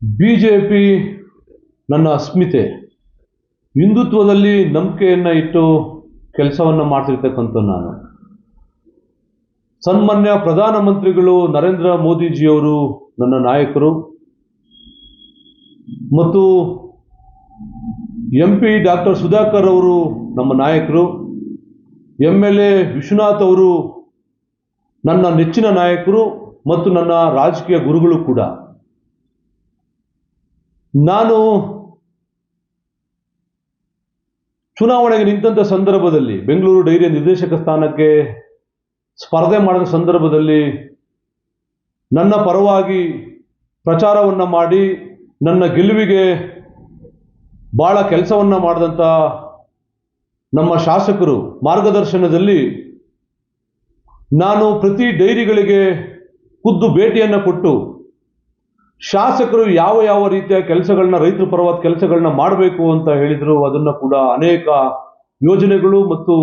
BJP ನನ್ನ ಅಸ್ಮಿತೆ. ಹಿಂದುತ್ವದಲ್ಲಿ ನಂಬಿಕೆಯನ್ನು ಇಟ್ಟು ಕೆಲಸವನ್ನು ಮಾಡ್ತಿರ್ತಕ್ಕಂಥ ನಾನು. ಸನ್ಮಾನ್ಯ ಪ್ರಧಾನಮಂತ್ರಿಗಳು ನರೇಂದ್ರ ಮೋದಿಜಿಯವರು ನನ್ನ ನಾಯಕರು ಮತ್ತು MP ಡಾಕ್ಟರ್ ಸುಧಾಕರ್ ಅವರು ನಮ್ಮ ನಾಯಕರು, MLA ವಿಶ್ವನಾಥ್ ಅವರು ನನ್ನ ನೆಚ್ಚಿನ ನಾಯಕರು ಮತ್ತು ನನ್ನ ರಾಜಕೀಯ ಗುರುಗಳು ಕೂಡ. ನಾನು ಚುನಾವಣೆಗೆ ನಿಂತ ಸಂದರ್ಭದಲ್ಲಿ ಬೆಂಗಳೂರು ಡೈರಿಯ ನಿರ್ದೇಶಕ ಸ್ಥಾನಕ್ಕೆ ಸ್ಪರ್ಧೆ ಮಾಡಿದ ಸಂದರ್ಭದಲ್ಲಿ ನನ್ನ ಪರವಾಗಿ ಪ್ರಚಾರವನ್ನು ಮಾಡಿ ನನ್ನ ಗೆಲುವಿಗೆ ಬಹಳ ಕೆಲಸವನ್ನು ಮಾಡಿದಂಥ ನಮ್ಮ ಶಾಸಕರು ಮಾರ್ಗದರ್ಶನದಲ್ಲಿ ನಾನು ಪ್ರತಿ ಡೈರಿಗಳಿಗೆ ಖುದ್ದು ಭೇಟಿಯನ್ನು ಕೊಟ್ಟು ಶಾಸಕರು ಯಾವ ಯಾವ ರೀತಿಯ ಕೆಲಸಗಳನ್ನ, ರೈತರ ಪರವಾದ ಕೆಲಸಗಳನ್ನ ಮಾಡಬೇಕು ಅಂತ ಹೇಳಿದ್ರು. ಅದನ್ನು ಕೂಡ ಅನೇಕ ಯೋಜನೆಗಳು ಮತ್ತು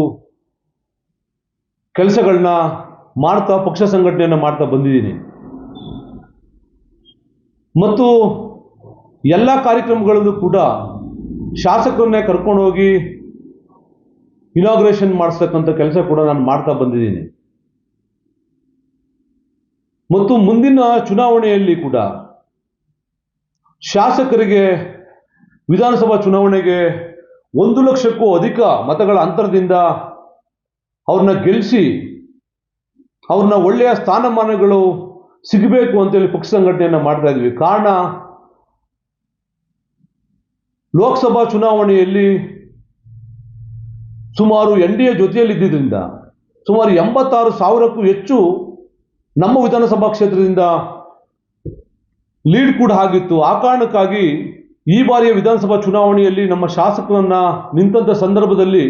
ಕೆಲಸಗಳನ್ನ ಮಾಡ್ತಾ ಪಕ್ಷ ಸಂಘಟನೆಯನ್ನು ಮಾಡ್ತಾ ಬಂದಿದ್ದೀನಿ. ಮತ್ತು ಎಲ್ಲ ಕಾರ್ಯಕ್ರಮಗಳಲ್ಲೂ ಕೂಡ ಶಾಸಕರನ್ನೇ ಕರ್ಕೊಂಡು ಹೋಗಿ ಇನಾಗ್ರೇಷನ್ ಮಾಡಿಸ್ತಕ್ಕಂಥ ಕೆಲಸ ಕೂಡ ನಾನು ಮಾಡ್ತಾ ಬಂದಿದ್ದೀನಿ. ಮತ್ತು ಮುಂದಿನ ಚುನಾವಣೆಯಲ್ಲಿ ಕೂಡ ಶಾಸಕರಿಗೆ ವಿಧಾನಸಭಾ ಚುನಾವಣೆಗೆ 1 ಲಕ್ಷಕ್ಕೂ ಅಧಿಕ ಮತಗಳ ಅಂತರದಿಂದ ಅವ್ರನ್ನ ಗೆಲ್ಲಿಸಿ ಅವ್ರನ್ನ ಒಳ್ಳೆಯ ಸ್ಥಾನಮಾನಗಳು ಸಿಗಬೇಕು ಅಂತೇಳಿ ಪಕ್ಷ ಸಂಘಟನೆಯನ್ನು ಮಾಡ್ತಾ ಇದ್ವಿ. ಕಾರಣ, ಲೋಕಸಭಾ ಚುನಾವಣೆಯಲ್ಲಿ ಸುಮಾರು NDA ಜೊತೆಯಲ್ಲಿದ್ದರಿಂದ ಸುಮಾರು 86,000ಕ್ಕೂ ಹೆಚ್ಚು ನಮ್ಮ ವಿಧಾನಸಭಾ ಕ್ಷೇತ್ರದಿಂದ ಲೀಡ್ ಕೂಡ ಆಗಿತ್ತು. ಆ ಕಾರಣಕ್ಕಾಗಿ ಈ ಬಾರಿಯ ವಿಧಾನಸಭಾ ಚುನಾವಣೆಯಲ್ಲಿ ನಮ್ಮ ಶಾಸಕರನ್ನ ನಿಂತ ಸಂದರ್ಭದಲ್ಲಿ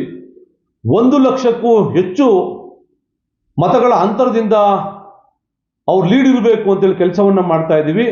1 ಲಕ್ಷಕ್ಕೂ ಹೆಚ್ಚು ಮತಗಳ ಅಂತರದಿಂದ ಅವ್ರು ಲೀಡ್ ಇರಬೇಕು ಅಂತೇಳಿ ಕೆಲಸವನ್ನು ಮಾಡ್ತಾ ಇದ್ದೀವಿ.